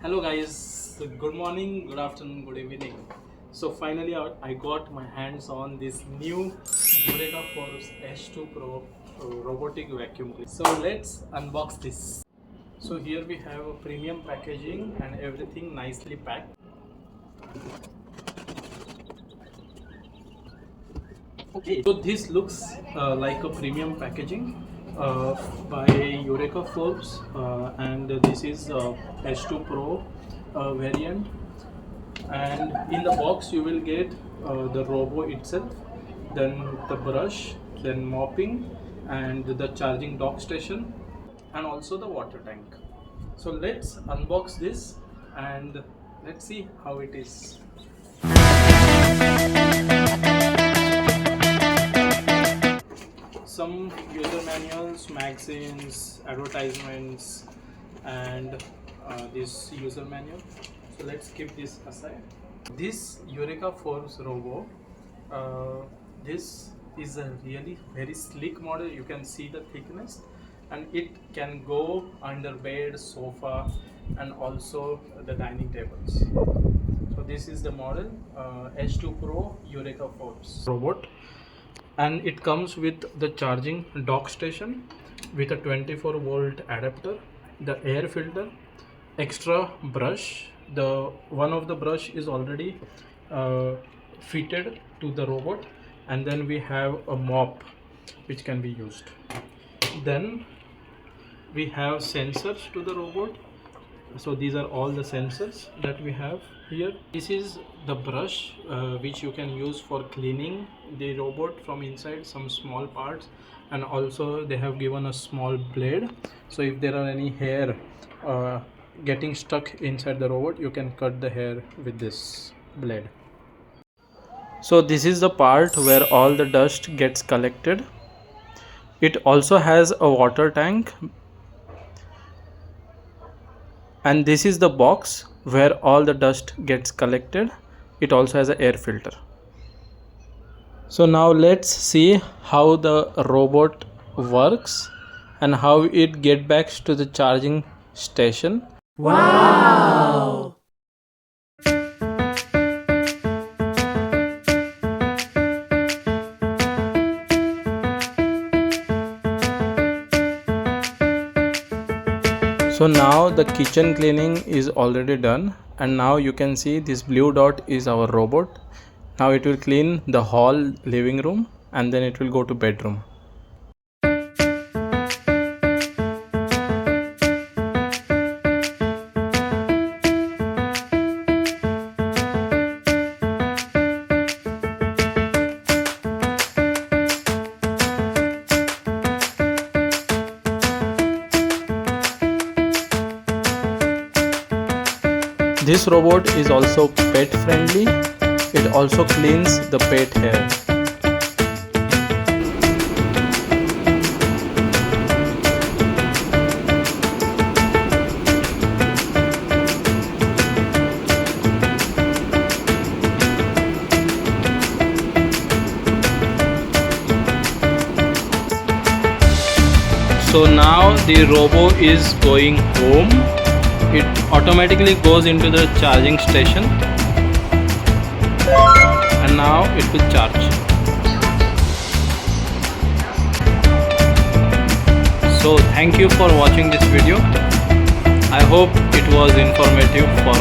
Hello guys, good morning, good afternoon, good evening. So finally I got my hands on this new Eureka Forbes H2 Pro robotic vacuum cleaner. So let's unbox this. So here we have a premium packaging and everything nicely packed. Okay, so this looks like a premium packaging uh, by Eureka Forbes, and this is H2 Pro variant. And in the box you will get the robo itself, then the brush, then mopping, and the charging dock station, and also the water tank. So let's unbox this and let's see how it is. Some user manuals, magazines, advertisements, and this user manual. So let's keep this aside. This Eureka Forbes Robo, this is a really very sleek model. You can see the thickness, and it can go under bed, sofa, and also the dining tables. So this is the model H2 Pro Eureka Forbes robot, and it comes with the charging dock station with a 24-volt adapter, the air filter, extra brush. The one of the brush is already fitted to the robot, and then we have a mop which can be used. Then we have sensors to the robot. So these are all the sensors that we have here. This is the brush which you can use for cleaning the robot from inside, some small parts, and also they have given a small blade, so if there are any hair getting stuck inside the robot, you can cut the hair with this blade. So this is the part where all the dust gets collected. It also has a water tank, and this is the box where all the dust gets collected. It also has an air filter. So now let's see how the robot works and how it gets back to the charging station. Wow! So now the kitchen cleaning is already done, and now you can see this blue dot is our robot. Now it will clean the hall, living room, and then it will go to bedroom. This robot is also pet friendly. It also cleans the pet hair. So now the robo is going home. It automatically goes into the charging station, and now it will charge. So thank you for watching this video. I hope it was informative for